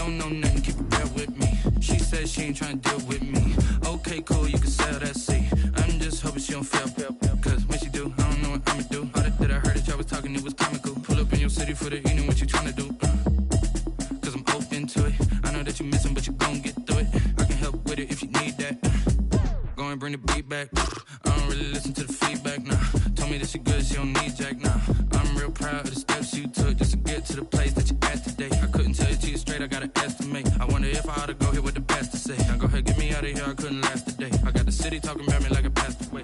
don't know nothing, keep it real with me. She said she ain't trying to deal with me. Okay, cool, you can sell that seat. I'm just hoping she don't fail. Cause when she do, I don't know what I'ma do. All that I heard that y'all was talking, it was comical. Pull up in your city for the evening, what you trying to do? Cause I'm open to it. I know that you missing, but you gon' get through it. I can help with it if you need that. Go and bring the beat back. I don't really listen to the feedback, nah. Told me that she good, she don't need Jack, nah. I'm real proud of the steps you took just to get to the place that you at today. I couldn't tell you to you straight, I gotta estimate. I wonder if I ought to go here with the best to say. Now go ahead, get me out of here, I couldn't last today. I got the city talking about me like I passed away.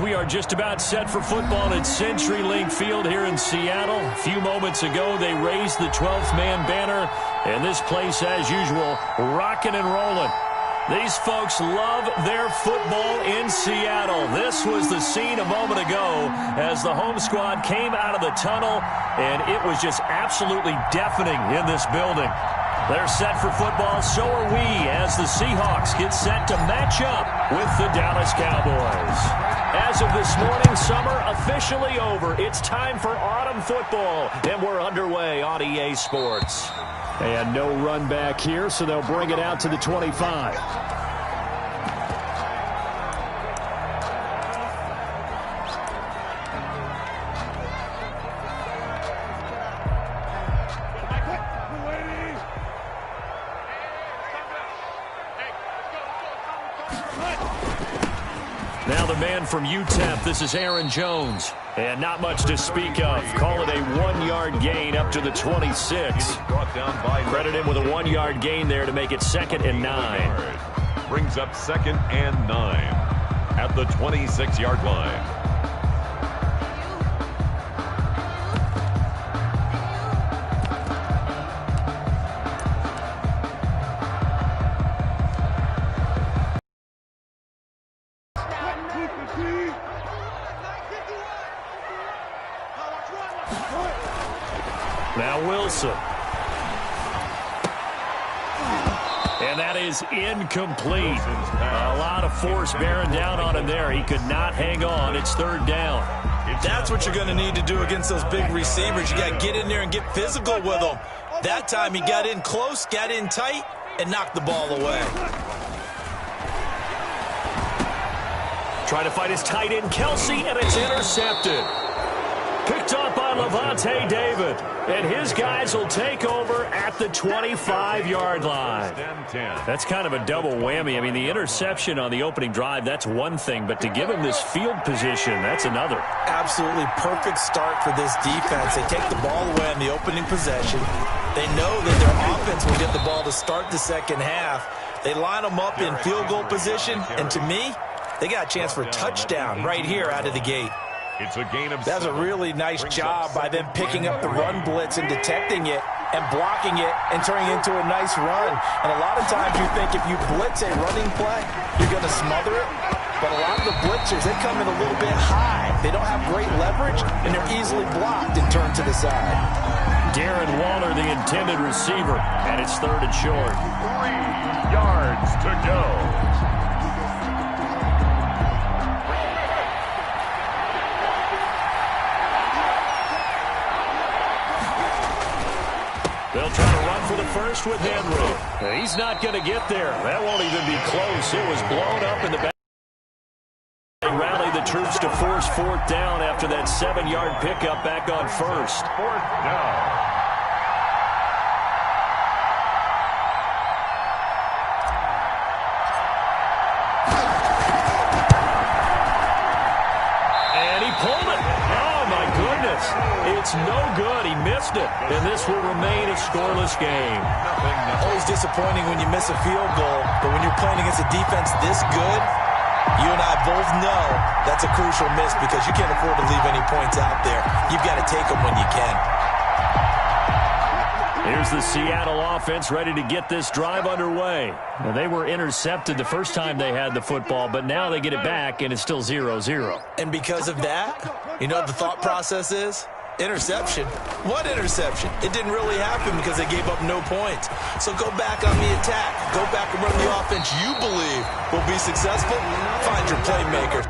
We are just about set for football at CenturyLink Field here in Seattle. A few moments ago, they raised the 12th man banner, and this place, as usual, rocking and rolling. These folks love their football in Seattle. This was the scene a moment ago as the home squad came out of the tunnel, and it was just absolutely deafening in this building. They're set for football, so are we, as the Seahawks get set to match up with the Dallas Cowboys. As of this morning, summer officially over. It's time for autumn football, and we're underway on EA Sports. And no run back here, so they'll bring it out to the 25. Now the man from UTEP, this is Aaron Jones. And not much to speak of. Call it a 1-yard gain up to the 26. Credit him with a 1-yard gain there to make it 2nd and 9. Brings up 2nd and 9 at the 26-yard line. Now Wilson. And that is incomplete. A lot of force bearing down on him there. He could not hang on. It's 3rd down. That's what you're going to need to do against those big receivers. You got to get in there and get physical with them. That time he got in close, got in tight, and knocked the ball away. Trying to fight his tight end, Kelsey, and it's intercepted. Picked up by Levante David. And his guys will take over at the 25-yard line. That's kind of a double whammy. I mean, the interception on the opening drive, that's one thing. But to give him this field position, that's another. Absolutely perfect start for this defense. They take the ball away on the opening possession. They know that their offense will get the ball to start the second half. They line them up in field goal position. And to me, they got a chance for a touchdown right here out of the gate. It's a gain of 7. That's a really nice job by them picking up the run blitz and detecting it and blocking it and turning it into a nice run. And a lot of times you think if you blitz a running play, you're going to smother it. But a lot of the blitzers, they come in a little bit high. They don't have great leverage, and they're easily blocked and turned to the side. Darren Waller, the intended receiver, and it's 3rd and short. 3 yards to go. They'll try to run for the first with Henry. He's not going to get there. That won't even be close. It was blown up in the back. They rally the troops to force 4th down after that 7-yard pickup back on 1st. 4th down. It's no good. He missed it. And this will remain a scoreless game. Always disappointing when you miss a field goal, but when you're playing against a defense this good, you and I both know that's a crucial miss because you can't afford to leave any points out there. You've got to take them when you can. Here's the Seattle offense ready to get this drive underway. Now, they were intercepted the first time they had the football, but now they get it back, and it's still 0-0. And because of that, you know what the thought process is? Interception. What interception? It didn't really happen because they gave up no points. So go back on the attack. Go back and run the offense you believe will be successful. Find your playmakers.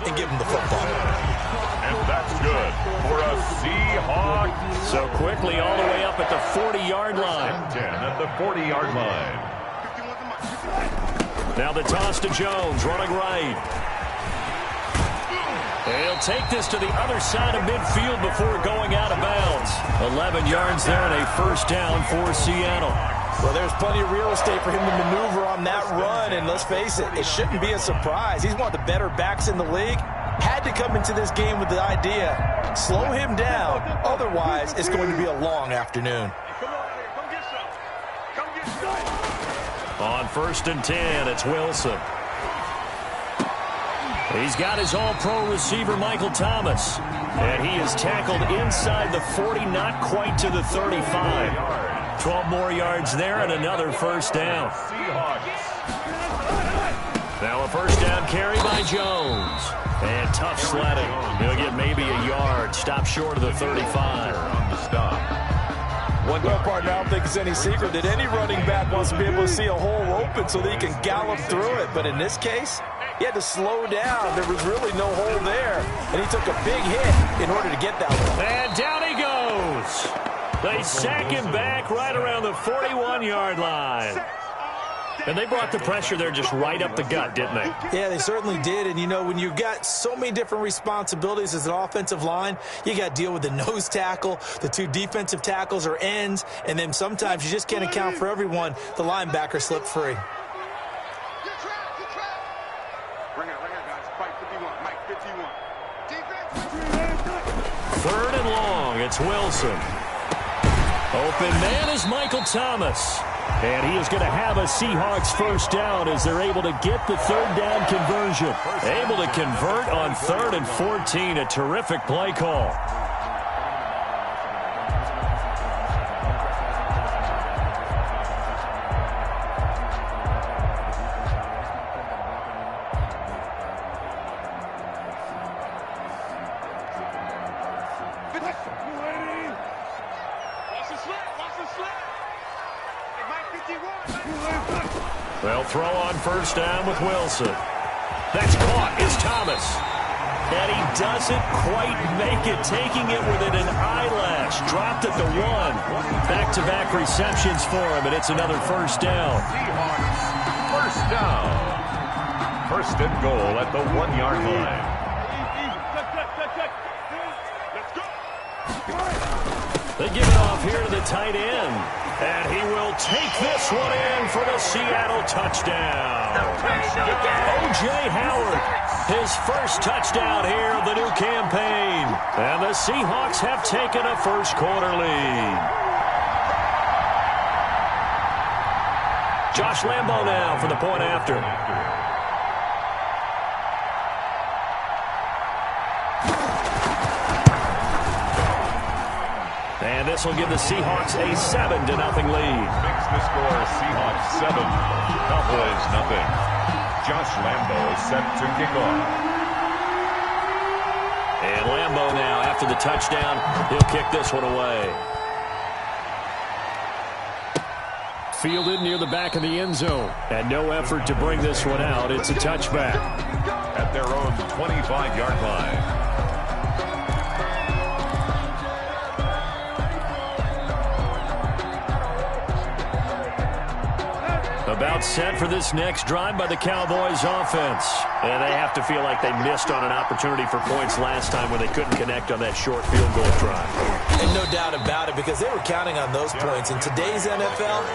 and give him the football. And that's good for a Seahawk. So quickly all the way up at the 40-yard line. 10 at the 40-yard line. Now the toss to Jones, running right. He'll take this to the other side of midfield before going out of bounds. 11 yards there and a first down for Seattle. Well, there's plenty of real estate for him to maneuver on that run, and let's face it, it shouldn't be a surprise. He's one of the better backs in the league. Had to come into this game with the idea, slow him down, otherwise it's going to be a long afternoon. On 1st and 10, it's Wilson. He's got his all-pro receiver, Michael Thomas. And he is tackled inside the 40, not quite to the 35. 12 more yards there and another first down. Now a first down carry by Jones. And tough sledding. He'll get maybe a yard. Stop short of the 35. On the stop. Well, partner, I don't think it's any secret that any running back wants to be able to see a hole open so that he can gallop through it. But in this case, he had to slow down. There was really no hole there. And he took a big hit in order to get that one. And down he goes. They sack him back right around the 41-yard line. And they brought the pressure there just right up the gut, didn't they? Yeah, they certainly did. And, you know, when you've got so many different responsibilities as an offensive line, you got to deal with the nose tackle, the 2 defensive tackles or ends, and then sometimes you just can't account for everyone. The linebacker slipped free. Third and long, it's Wilson. Open man is Michael Thomas. And he is going to have a Seahawks first down as they're able to get the third down conversion. Able to convert on 3rd and 14. A terrific play call. They'll throw on first down with Wilson. That's caught. It's Thomas. And he doesn't quite make it, taking it within an eyelash. Dropped at the 1. Back-to-back receptions for him, and it's another first down. Seahawks, first down. First and goal at the 1-yard line. They give it off here to the tight end. And he will take this one in for the Seattle touchdown. O.J. Howard, his first touchdown here of the new campaign. And the Seahawks have taken a first-quarter lead. Josh Lambo now for the point after. And this will give the Seahawks a 7-0 lead. Makes the score Seahawks 7, Cowboys 0. Josh Lambo is set to kick off. And Lambo now, after the touchdown, he'll kick this one away. Fielded near the back of the end zone. And no effort to bring this one out. It's a touchback. At their own 25-yard line. About set for this next drive by the Cowboys offense. And they have to feel like they missed on an opportunity for points last time when they couldn't connect on that short field goal drive. And no doubt about it, because they were counting on those points. In today's NFL,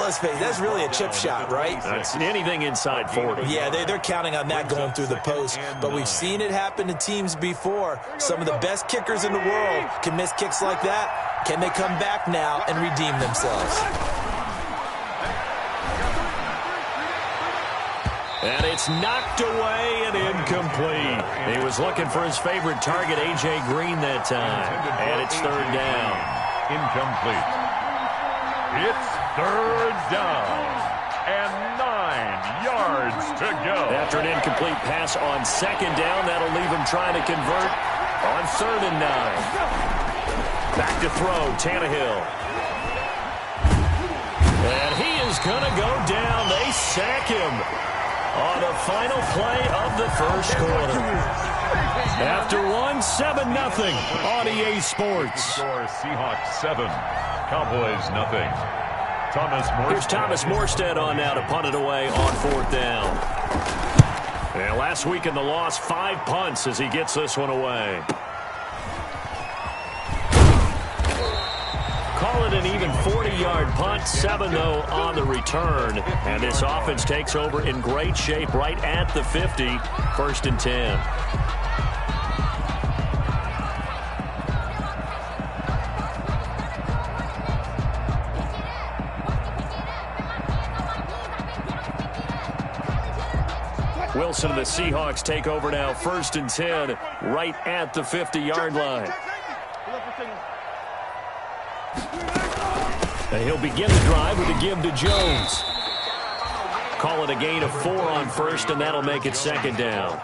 let's face it, that's really a chip shot, right? That's anything inside 40. Yeah, they're counting on that going through the post. But we've seen it happen to teams before. Some of the best kickers in the world can miss kicks like that. Can they come back now and redeem themselves? And it's knocked away and incomplete. He was looking for his favorite target, A.J. Green, that time. And it's third down. Incomplete. It's third down. And 9 yards to go. After an incomplete pass on second down, that'll leave him trying to convert on 3rd and 9. Back to throw, Tannehill. And he is going to go down. They sack him. on the final play of the first quarter. After one, 7-0 on EA Sports. Score Seahawks 7, Cowboys nothing. Here's Thomas Morstead on now to punt it away on 4th down. And last week in the loss, 5 punts as he gets this one away. Call it an even 40-yard punt, 7 though on the return. And this offense takes over in great shape right at the 50, 1st and 10. Wilson and the Seahawks take over now, 1st and 10, right at the 50-yard line. And he'll begin the drive with a give to Jones. Call it a gain of 4 on 1st, and that'll make it 2nd down.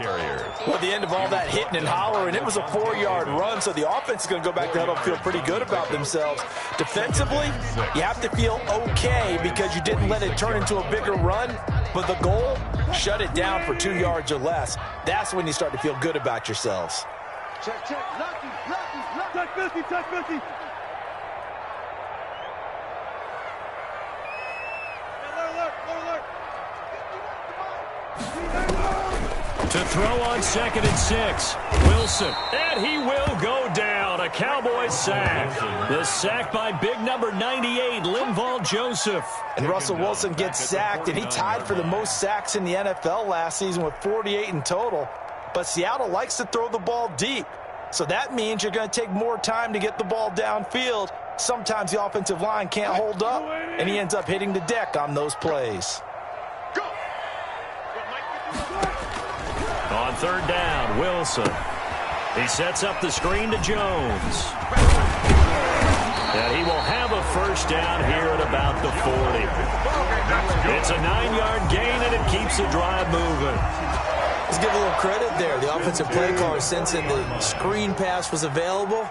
Well, the end of all that hitting and hollering, it was a 4-yard run, so the offense is going to go back to huddle and feel pretty good about themselves. Defensively, you have to feel okay because you didn't let it turn into a bigger run, but the goal, shut it down for 2 yards or less. That's when you start to feel good about yourselves. Check. Touch 50, touch 50. To throw on 2nd and 6, Wilson, and he will go down. A Cowboys sack. The sack by big number 98, Linval Joseph. And Russell Wilson gets sacked, and he tied for the most sacks in the NFL last season with 48 in total. But Seattle likes to throw the ball deep. So that means you're going to take more time to get the ball downfield. Sometimes the offensive line can't hold up, and he ends up hitting the deck on those plays. On 3rd down, Wilson. He sets up the screen to Jones. And he will have a 1st down here at about the 40. It's a 9-yard gain, and it keeps the drive moving. Let's give a little credit there. The offensive play caller sensing the screen pass was available.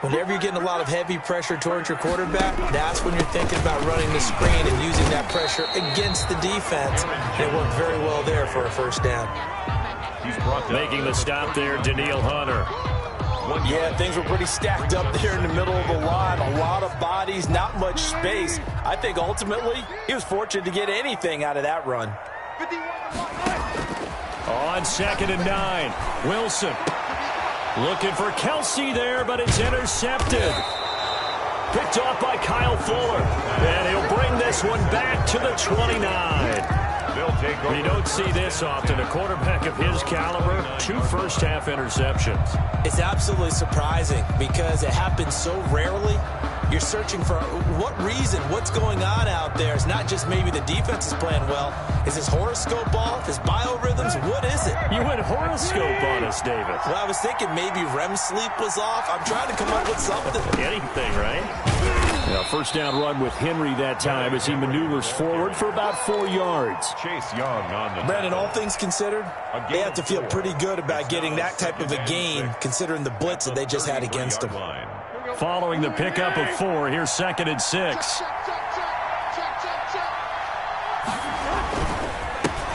Whenever you're getting a lot of heavy pressure towards your quarterback, that's when you're thinking about running the screen and using that pressure against the defense. And it worked very well there for a 1st down. Making the stop there, Danielle Hunter. Yeah, things were pretty stacked up there in the middle of the line. A lot of bodies, not much space. I think ultimately he was fortunate to get anything out of that run. On 2nd and 9, Wilson. Looking for Kelsey there, but it's intercepted. Picked off by Kyle Fuller. And he'll bring this one back to the 29. You don't see this often. A quarterback of his caliber, 2 first-half interceptions. It's absolutely surprising because it happens so rarely. You're searching for what reason, what's going on out there. It's not just maybe the defense is playing well. Is his horoscope off? His biorhythms? What is it? You went horoscope on us, David. Well, I was thinking maybe REM sleep was off. I'm trying to come up with something. Anything, right? Now, 1st down run with Henry that time as he maneuvers forward for about 4 yards. Chase Young on the Brandon, all things considered, they have to feel pretty good about getting that type of a gain considering the blitz that they just had against them. Following the pickup of 4, here's 2nd and 6.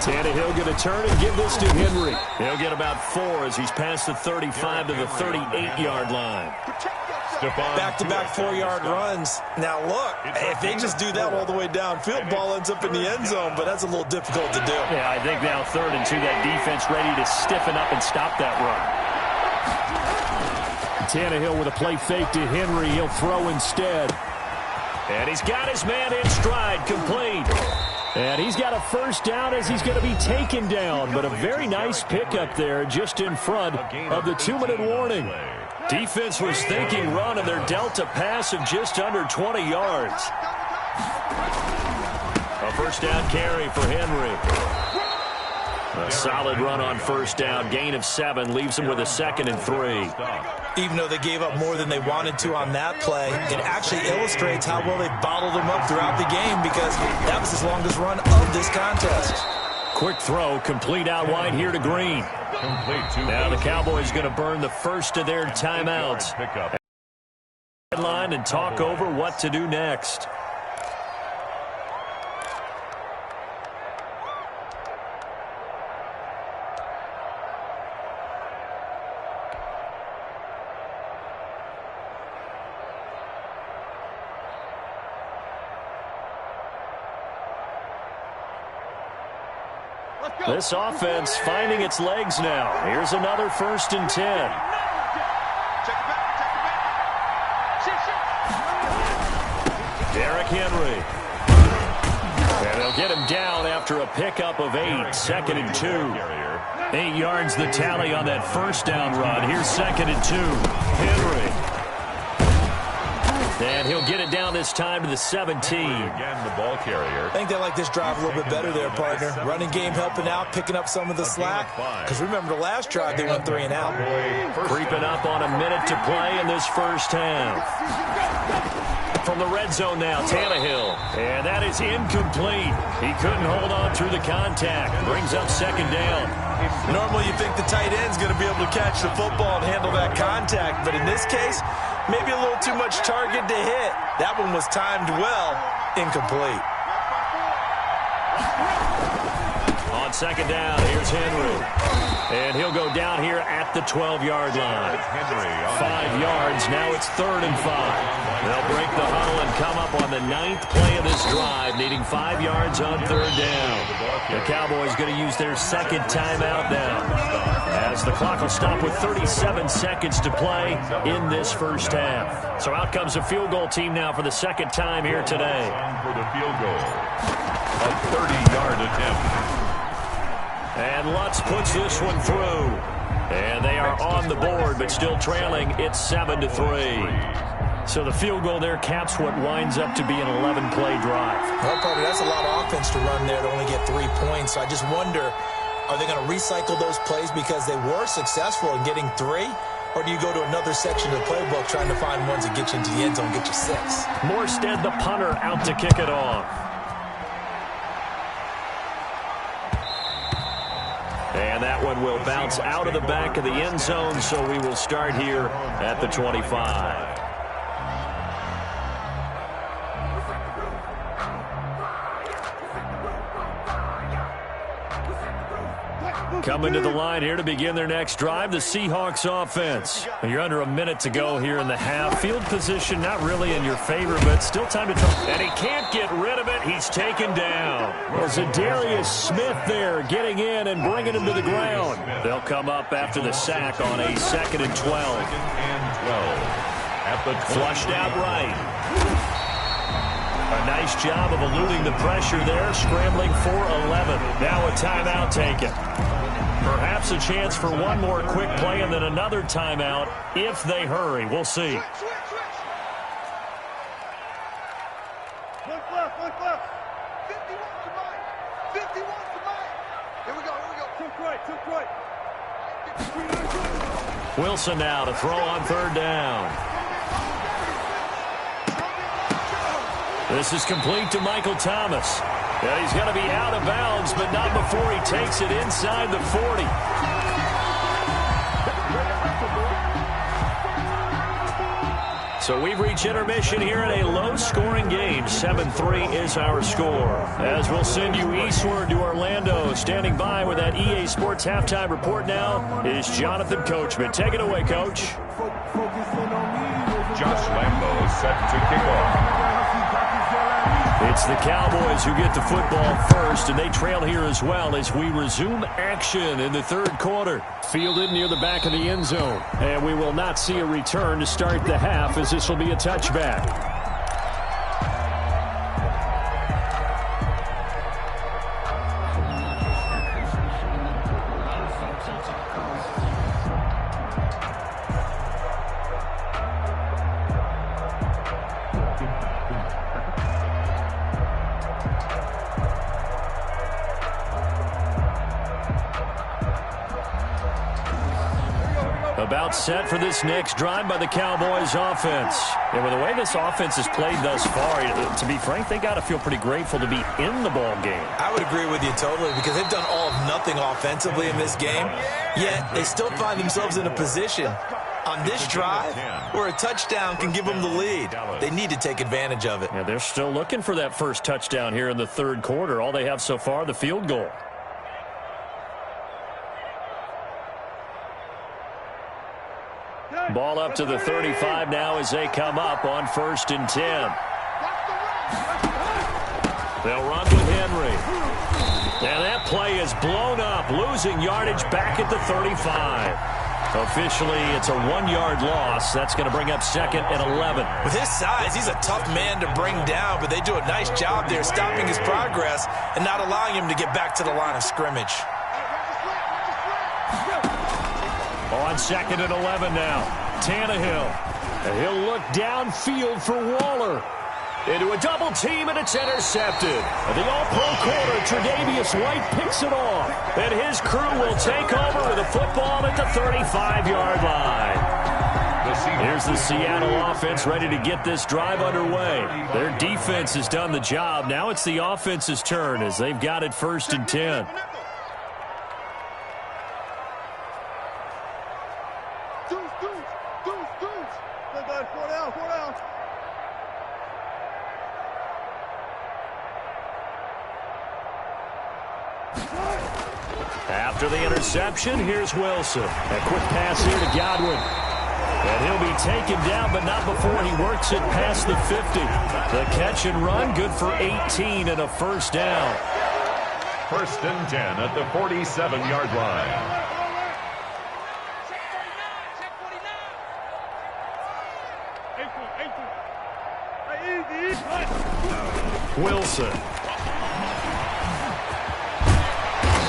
Tannehill going to turn and give this to Henry. He'll get about 4 as he's past the 35 to the 38-yard line. Back-to-back 4-yard runs. Now, look, if they just do that all the way downfield, ball ends up in the end zone, but that's a little difficult to do. Yeah, I think now 3rd and 2, that defense ready to stiffen up and stop that run. Tannehill with a play fake to Henry. He'll throw instead. And he's got his man in stride, complete. And he's got a 1st down as he's going to be taken down. But a very nice pickup there just in front of the 2-minute warning. Defense was thinking run, and they're dealt a pass of just under 20 yards. A 1st down carry for Henry. A solid run on 1st down. Gain of 7 leaves him with a 2nd and 3. Even though they gave up more than they wanted to on that play, it actually illustrates how well they bottled him up throughout the game because that was his longest run of this contest. Quick throw, complete out wide here to Green. Now the Cowboys going to burn the first of their timeouts. Line and talk over what to do next. This offense finding its legs now. Here's another 1st and 10. Derrick Henry. And they'll get him down after a pickup of 8. 2nd and 2. 8 yards the tally on that 1st down run. Here's 2nd and 2. Henry. And he'll get it down this time to the 17. Again, the ball carrier. I think they like this drive a little bit better there, partner. Running game helping out, picking up some of the slack. Because remember, the last drive, they went 3 and out. Creeping up on a minute to play in this 1st half. From the red zone now, Tannehill. And that is incomplete. He couldn't hold on through the contact. Brings up 2nd down. Normally, you think the tight end's going to be able to catch the football and handle that contact. But in this case, maybe a little too much target to hit. That one was timed well. Incomplete. On 2nd down, here's Henry. And he'll go down here at the 12-yard line. 5 yards. Now it's 3rd and 5. They'll break the huddle and come up on the 9th play of this drive, needing 5 yards on 3rd down. The Cowboys going to use their 2nd timeout now, as the clock will stop with 37 seconds to play in this 1st half. So out comes a field goal team now for the 2nd time here today. For the field goal, a 30-yard attempt. And Lutz puts this one through. And they are on the board, but still trailing. It's 7-3. So the field goal there caps what winds up to be an 11-play drive. Well, partner, that's a lot of offense to run there to only get 3 points. So I just wonder, are they going to recycle those plays because they were successful in getting 3? Or do you go to another section of the playbook trying to find ones that get you into the end zone, get you 6? Morstead, the punter, out to kick it off. And that one will bounce out of the back of the end zone, so we will start here at the 25. Coming to the line here to begin their next drive, the Seahawks offense. You're under a minute to go here in the half. Field position not really in your favor, but still time to try. And he can't get rid of it. He's taken down. There's a Darius Smith there getting in and bringing him to the ground. They'll come up after the sack on a 2nd and 12. At the flushed out right. A nice job of eluding the pressure there, scrambling for 11. Now a timeout taken. Perhaps a chance for one more quick play and then another timeout if they hurry. We'll see. Look left, look left. 51 to Mike. 51 to Mike. Here we go, here we go. Took right. Wilson now to throw on 3rd down. This is complete to Michael Thomas. And he's going to be out of bounds, but not before he takes it inside the 40. So we've reached intermission here in a low-scoring game. 7-3 is our score. As we'll send you eastward to Orlando. Standing by with that EA Sports halftime report now is Jonathan Coachman. Take it away, Coach. Josh Lambo set to kick off. It's the Cowboys who get the football first, and they trail here as well as we resume action in the 3rd quarter. Fielded near the back of the end zone, and we will not see a return to start the half as this will be a touchback. About set for this next drive by the Cowboys offense. And with the way this offense has played thus far, to be frank, they got to feel pretty grateful to be in the ball game. I would agree with you totally because they've done all of nothing offensively in this game, yet they still find themselves in a position on this drive where a touchdown can give them the lead. They need to take advantage of it. Yeah, they're still looking for that first touchdown here in the 3rd quarter. All they have so far, the field goal. Ball up to the 35 now as they come up on 1st and 10. They'll run with Henry. And that play is blown up, losing yardage back at the 35. Officially, it's a 1-yard loss. That's going to bring up 2nd and 11. With his size, he's a tough man to bring down, but they do a nice job there stopping his progress and not allowing him to get back to the line of scrimmage. On 2nd and 11 now, Tannehill. And he'll look downfield for Waller. Into a double team, and it's intercepted. The all-pro corner, Tre'Davious White, picks it off. And his crew will take over with a football at the 35-yard line. Here's the Seattle offense ready to get this drive underway. Their defense has done the job. Now it's the offense's turn as they've got it 1st and 10. After the interception, here's Wilson. A quick pass here to Godwin. And he'll be taken down, but not before he works it past the 50. The catch and run, good for 18 and a 1st down. 1st and 10 at the 47-yard line. Wilson.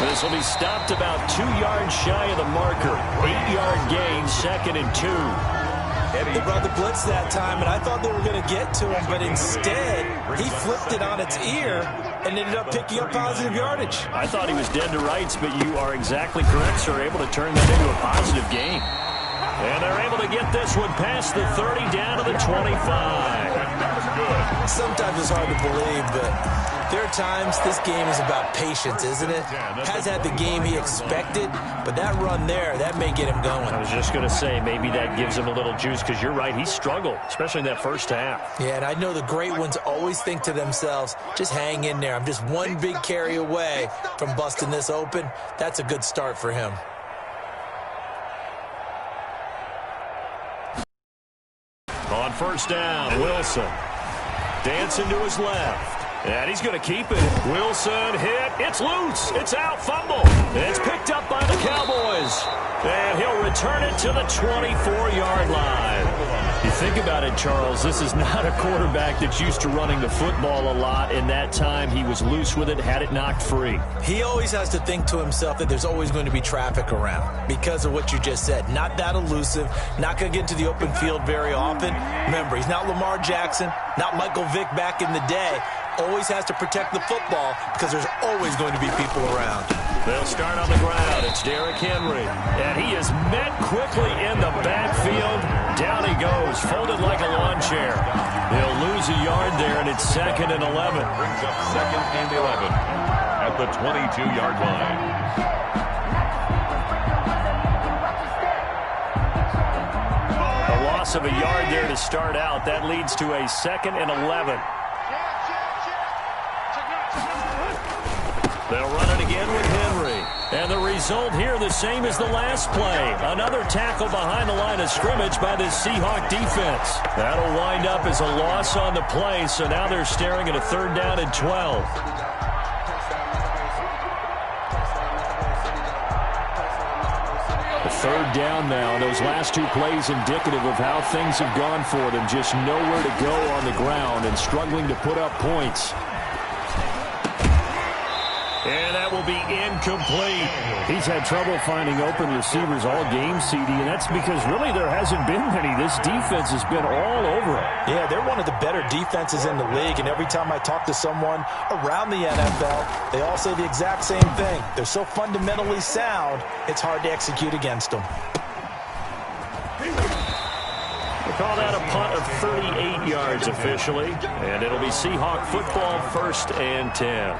This will be stopped about 2 yards shy of the marker. 8-yard gain, 2nd and 2. They brought the blitz that time, and I thought they were going to get to him, but instead, he flipped it on its ear and ended up picking up positive yardage. I thought he was dead to rights, but you are exactly correct, sir. Able to turn that into a positive gain. And they're able to get this one past the 30 down to the 25. Sometimes it's hard to believe, but there are times this game is about patience, isn't it? Has had the game he expected, but that run there, that may get him going. I was just going to say, maybe that gives him a little juice, because you're right, he struggled, especially in that 1st half. Yeah, and I know the great ones always think to themselves, just hang in there. I'm just one big carry away from busting this open. That's a good start for him. On 1st down, Wilson. Dancing to his left. And he's going to keep it. Wilson hit. It's loose. It's out. Fumble. It's picked up by the Cowboys. And he'll return it to the 24-yard line. You think about it, Charles, this is not a quarterback that's used to running the football a lot. In that time, he was loose with it, had it knocked free. He always has to think to himself that there's always going to be traffic around because of what you just said. Not that elusive, not going to get into the open field very often. Remember, he's not Lamar Jackson, not Michael Vick back in the day. Always has to protect the football because there's always going to be people around. They'll start on the ground. It's Derrick Henry. And he is met quickly in the backfield. Down he goes, folded like a lawn chair. He'll lose a yard there, and it's 2nd and 11. Brings up 2nd and 11 at the 22-yard line. A loss of a yard there to start out. That leads to a 2nd and 11. They'll run it again with Henry. And the result here the same as the last play. Another tackle behind the line of scrimmage by this Seahawk defense. That'll wind up as a loss on the play, so now they're staring at a 3rd down and 12. The 3rd down now. Those last 2 plays indicative of how things have gone for them. Just nowhere to go on the ground and struggling to put up points. And that will be incomplete. He's had trouble finding open receivers all game, CD, and that's because really there hasn't been many. This defense has been all over it. Yeah, they're one of the better defenses in the league, and every time I talk to someone around the NFL, they all say the exact same thing. They're so fundamentally sound, it's hard to execute against them. We'll call that a punt of 38 yards officially, and it'll be Seahawk football 1st and 10.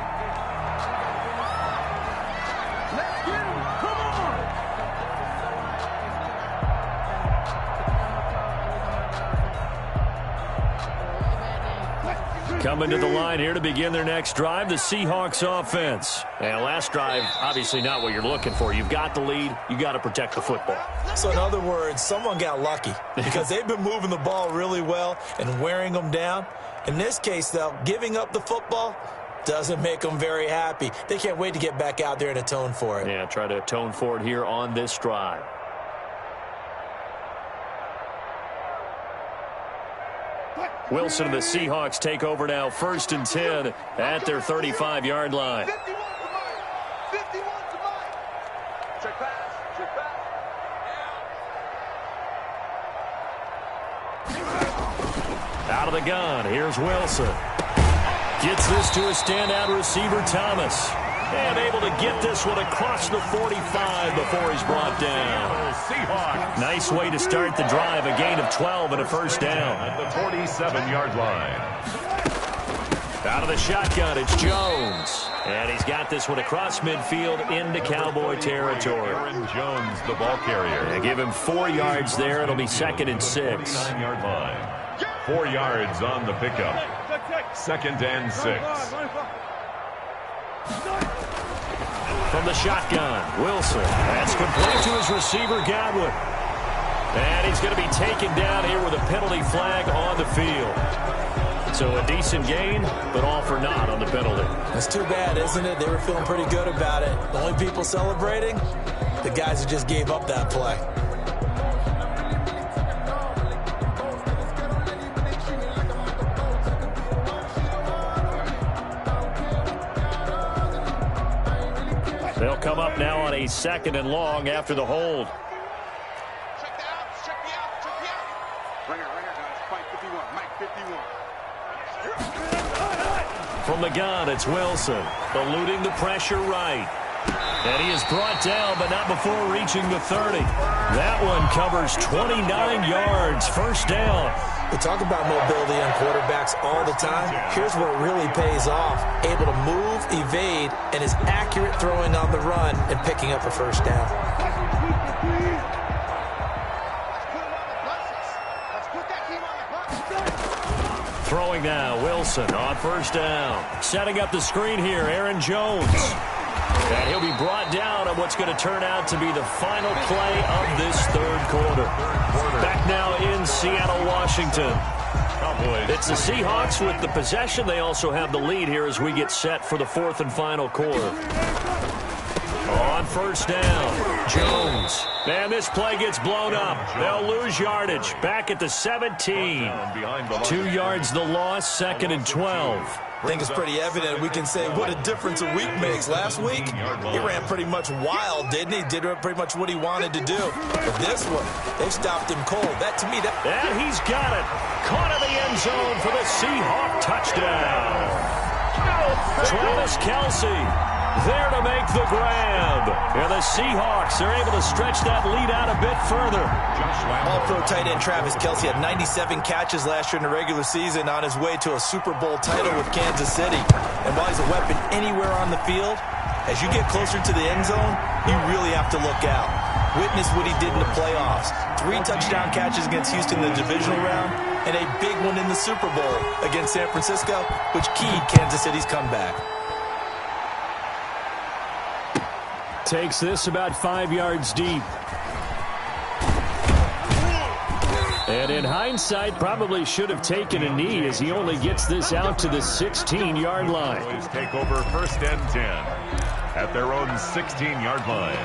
Coming to the line here to begin their next drive, the Seahawks offense. And last drive, obviously not what you're looking for. You've got the lead. You got to protect the football. So in other words, someone got lucky because they've been moving the ball really well and wearing them down. In this case, though, giving up the football, Doesn't make them very happy. They can't wait to get back out there and atone for it. Yeah, try to atone for it here on this drive. Wilson and the Seahawks take over now, 1st and 10 at their 35-yard line. 51 to Mike. 51 to Mike. Check pass. Check pass. Out of the gun, here's Wilson. Gets this to a standout receiver, Thomas. And able to get this one across the 45 before he's brought down. Seahawks. Nice way to start the drive, a gain of 12 and a first down. At the 47-yard line. Out of the shotgun, it's Jones. And he's got this one across midfield into Cowboy territory. Aaron Jones, the ball carrier. They give him 4 yards there. It'll be 2nd and 6. 9-yard line. 4 yards on the pickup. 2nd and 6. From the shotgun, Wilson. That's complete to his receiver, Godwin. And he's going to be taken down here with a penalty flag on the field. So a decent gain, but all for naught on the penalty. It's too bad, isn't it? They were feeling pretty good about it. The only people celebrating, the guys who just gave up that play. They'll come up now on a 2nd and long after the hold. Check the outs. Check the outs. Check the outs. Right here, guys. Mike 51. Mike 51. From the gun, it's Wilson. Eluding the pressure right. And he is brought down, but not before reaching the 30. That one covers 29 yards. First down. We talk about mobility on quarterbacks all the time. Here's where it really pays off. Able to move, evade, and is accurate throwing on the run and picking up a first down. Throwing now, Wilson on first down. Setting up the screen here, Aaron Jones. And he'll be brought down on what's going to turn out to be the final play of this 3rd quarter. Back now in Seattle, Washington. It's the Seahawks with the possession. They also have the lead here as we get set for the 4th and final quarter. On first down, Jones. And this play gets blown up. They'll lose yardage. Back at the 17. 2 yards the loss, 2nd and 12. I think it's pretty evident. We can say what a difference a week makes. Last week, he ran pretty much wild, didn't he? Did pretty much what he wanted to do. But this one, they stopped him cold. That, to me, And he's got it. Caught in the end zone for the Seahawk touchdown. Travis Kelce there to make the grab. And the Seahawks are able to stretch that lead out a bit further. All-pro tight end Travis Kelce had 97 catches last year in the regular season on his way to a Super Bowl title with Kansas City. And while he's a weapon anywhere on the field, as you get closer to the end zone, you really have to look out. Witness what he did in the playoffs. 3 touchdown catches against Houston in the divisional round, and a big one in the Super Bowl against San Francisco, which keyed Kansas City's comeback. Takes this about 5 yards deep. And in hindsight, probably should have taken a knee as he only gets this out to the 16-yard line. Boys take over 1st and 10 at their own 16-yard line.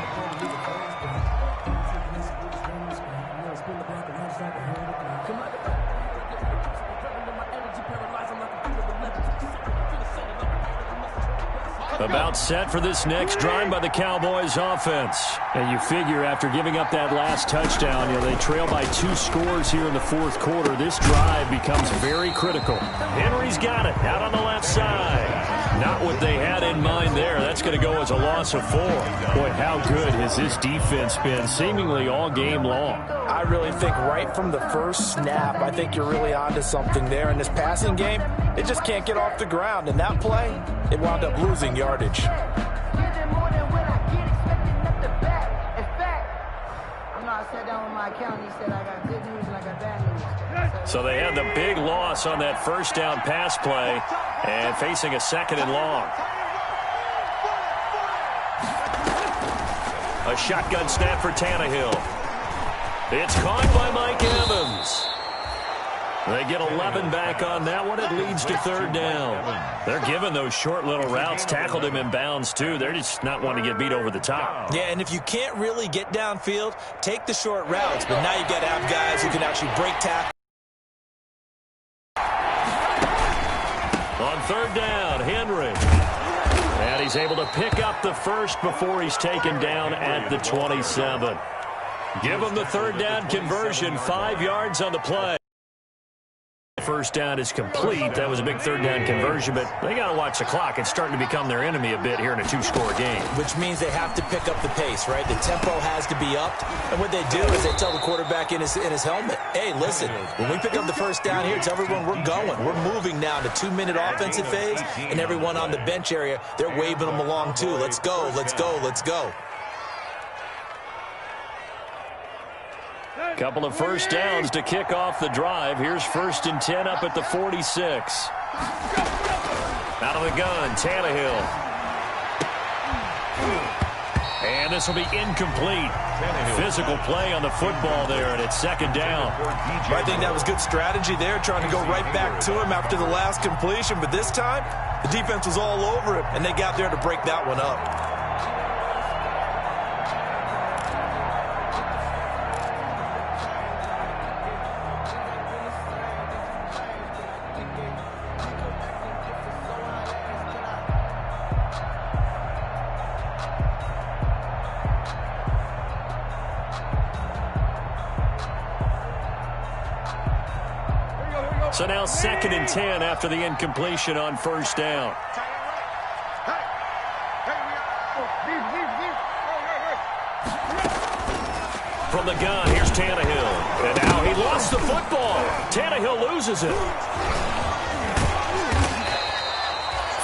About set for this next drive by the Cowboys offense. And you figure after giving up that last touchdown, they trail by 2 scores here in the 4th quarter. This drive becomes very critical. Henry's got it out on the left side. Not what they had in mind there. That's going to go as a loss of 4. Boy, how good has this defense been seemingly all game long? I really think right from the first snap, I think you're really onto something there. In this passing game, it just can't get off the ground. And that play, it wound up losing yardage. So they had the big loss on that first down pass play and facing a 2nd and long. A shotgun snap for Tannehill. It's caught by Mike Evans. They get 11 back on that one. It leads to third down. They're giving those short little routes. Tackled him in bounds, too. They're just not wanting to get beat over the top. Yeah, and if you can't really get downfield, take the short routes. But now you've got to have guys who can actually break tackle. On third down, Henry. And he's able to pick up the first before he's taken down at the 27. Give him the third down conversion, 5 yards on the play. First down is complete. That was a big third down conversion, but they got to watch the clock. It's starting to become their enemy a bit here in a 2-score game. Which means they have to pick up the pace, right? The tempo has to be upped. And what they do is they tell the quarterback in his helmet, hey, listen, when we pick up the first down here, tell everyone we're going. We're moving now to 2-minute offensive phase, and everyone on the bench area, they're waving them along too. Let's go, let's go, let's go. Couple of first downs to kick off the drive. Here's 1st and 10 up at the 46. Out of the gun, Tannehill. And this will be incomplete. Physical play on the football there, and it's 2nd down. I think that was good strategy there, trying to go right back to him after the last completion. But this time, the defense was all over him, and they got there to break that one up. So now 2nd and 10 after the incompletion on first down. From the gun, here's Tannehill. And now he lost the football. Tannehill loses it.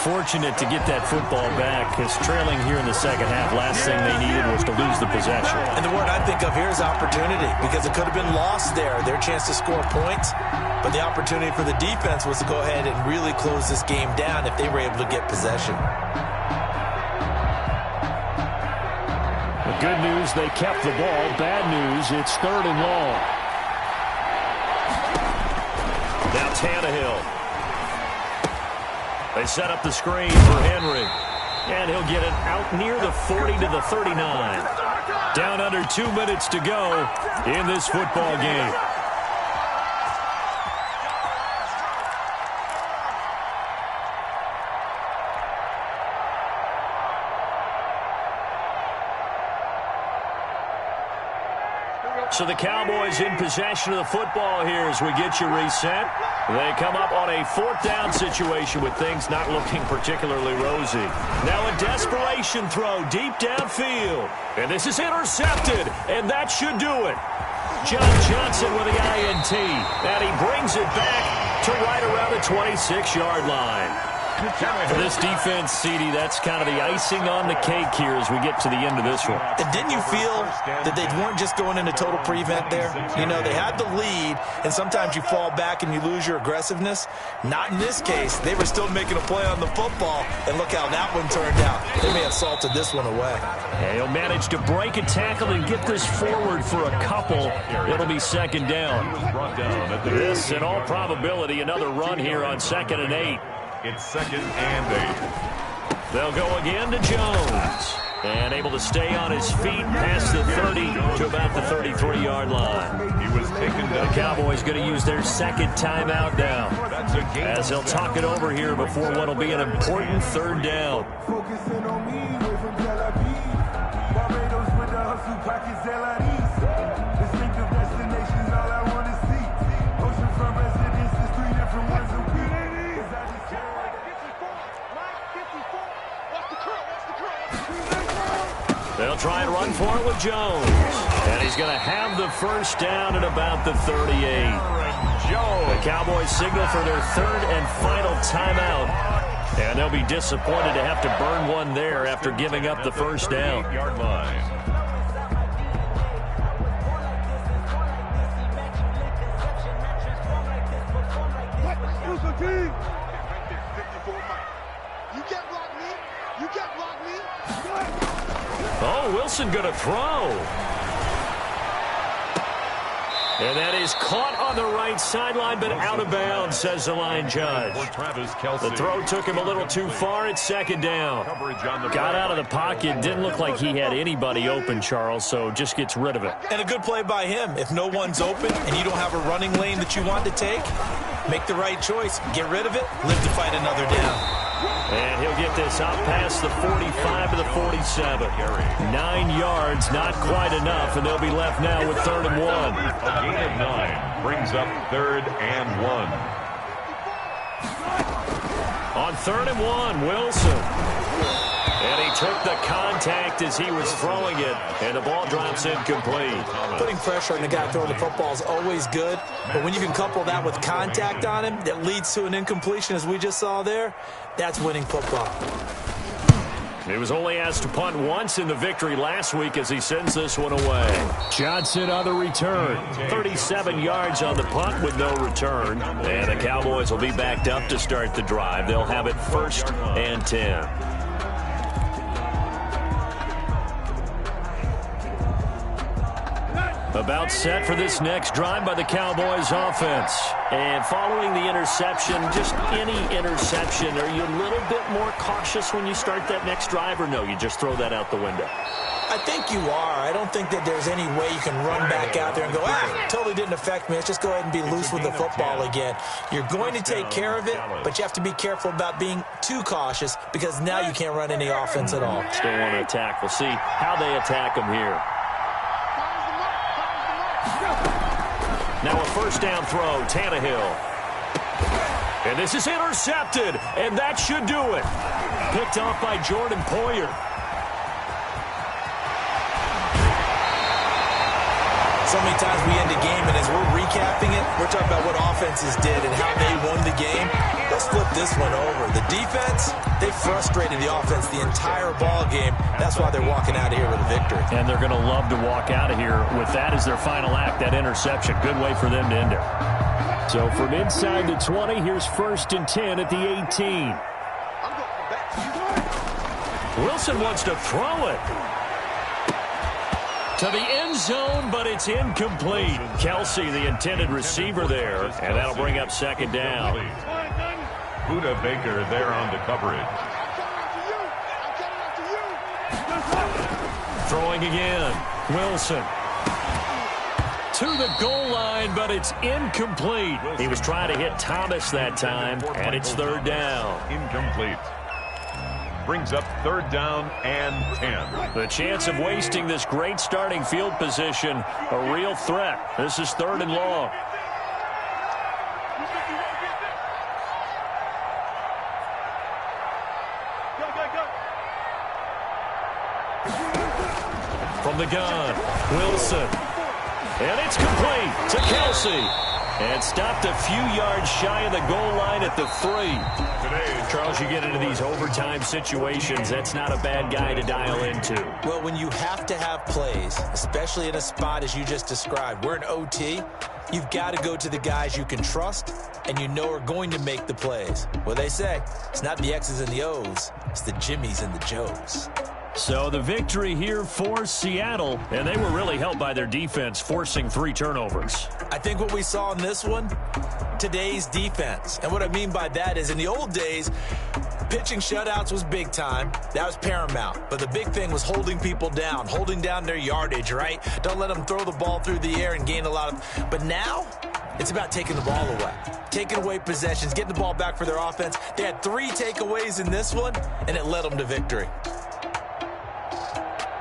Fortunate to get that football back, because trailing here in the second half, last thing they needed was to lose the possession. And the word I think of here is opportunity, because it could have been lost there, their chance to score points. But the opportunity for the defense was to go ahead and really close this game down if they were able to get possession. The good news, they kept the ball. Bad news, it's 3rd and long. Now Tannehill. They set up the screen for Henry. And he'll get it out near the 40 to the 39. Down under 2 minutes to go in this football game. So the Cowboys in possession of the football here as we get you reset. They come up on a 4th down situation with things not looking particularly rosy. Now a desperation throw deep downfield. And this is intercepted, and that should do it. John Johnson with the INT. And he brings it back to right around the 26-yard line. For this defense, CD, that's kind of the icing on the cake here as we get to the end of this one. And didn't you feel that they weren't just going into total prevent there? You know, they had the lead, and sometimes you fall back and you lose your aggressiveness. Not in this case. They were still making a play on the football, and look how that one turned out. They may have salted this one away. And he'll manage to break a tackle and get this forward for a couple. It'll be 2nd down. This, in all probability, another run here on 2nd and 8. It's 2nd and 8. They'll go again to Jones. And able to stay on his feet past the 30 to about the 33-yard line. He was taken down. The Cowboys going to use their 2nd timeout now, as they'll talk it over here before what will be an important 3rd down. Focusing on me, way from Tel Aviv. Barbados with the hustle pockets, LIDs. Distinctive destinations, all I want to see. Oceanfront residences, 3 different ones a week. They'll try and run for it with Jones. And he's going to have the first down at about the 38. The Cowboys signal for their 3rd and final timeout. And they'll be disappointed to have to burn one there after giving up the first down. Yard line. Oh, Wilson going to throw. And that is caught on the right sideline, but out of bounds, says the line judge. The throw took him a little too far. It's second down. Got out of the pocket. Didn't look like he had anybody open, Charles, so just gets rid of it. And a good play by him. If no one's open and you don't have a running lane that you want to take, make the right choice. Get rid of it. Live to fight another down. And he'll get this out past the 45 to the 47. 9 yards, not quite enough, and they'll be left now with 3rd and 1. A gain of 9 brings up 3rd and 1. On 3rd and 1, Wilson. And he took the contact as he was throwing it, and the ball drops incomplete. Putting pressure on the guy throwing the football is always good, but when you can couple that with contact on him that leads to an incompletion, as we just saw there, that's winning football. He was only asked to punt once in the victory last week as he sends this one away. Johnson on the return. 37 yards on the punt with no return. And the Cowboys will be backed up to start the drive. They'll have it 1st and 10. About set for this next drive by the Cowboys offense. And following the interception, just any interception, are you a little bit more cautious when you start that next drive, or no, you just throw that out the window? I think you are. I don't think that there's any way you can run back out there and go, totally didn't affect me. Let's just go ahead and be loose with the football again. You're going to take care of it, but you have to be careful about being too cautious because now you can't run any offense at all. Still want to attack. We'll see how they attack them here. Now a 1st down throw, Tannehill. And this is intercepted, and that should do it. Picked off by Jordan Poyer. So many times we end a game, and as we're recapping it, we're talking about what offenses did and how they won the game. Let's flip this one over. The defense, they frustrated the offense the entire ball game. That's why they're walking out of here with a victory. And they're going to love to walk out of here with that as their final act, that interception. Good way for them to end it. So from inside the 20, here's 1st and 10 at the 18. Wilson wants to throw it to the end zone, but it's incomplete. Kelsey, the intended receiver there, and that'll bring up 2nd down. Buda Baker there on the coverage. Throwing again. Wilson to the goal line, but it's incomplete. He was trying to hit Thomas that time, and it's 3rd down. Incomplete. Brings up 3rd down and 10. The chance of wasting this great starting field position, a real threat. This is 3rd and long. From the gun, Wilson. And it's complete to Kelsey. And stopped a few yards shy of the goal line at the 3. Today, Charles, you get into these overtime situations, that's not a bad guy to dial into. Well, when you have to have plays, especially in a spot as you just described, we're in OT, you've got to go to the guys you can trust and you know are going to make the plays. Well, they say it's not the X's and the O's, it's the Jimmys and the Joes. So the victory here for Seattle, and they were really helped by their defense, forcing 3 turnovers. I think what we saw in this one, today's defense. And what I mean by that is in the old days, pitching shutouts was big time. That was paramount. But the big thing was holding people down, holding down their yardage, right? Don't let them throw the ball through the air and gain a lot of... But now, it's about taking the ball away. Taking away possessions, getting the ball back for their offense. They had 3 takeaways in this one, and it led them to victory.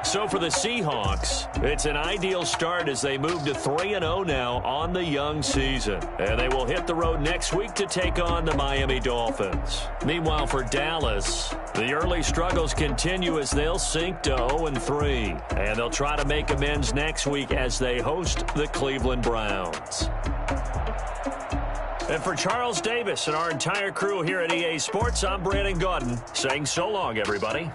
So for the Seahawks, it's an ideal start as they move to 3-0 now on the young season. And they will hit the road next week to take on the Miami Dolphins. Meanwhile, for Dallas, the early struggles continue as they'll sink to 0-3. And they'll try to make amends next week as they host the Cleveland Browns. And for Charles Davis and our entire crew here at EA Sports, I'm Brandon Gaudin saying so long, everybody.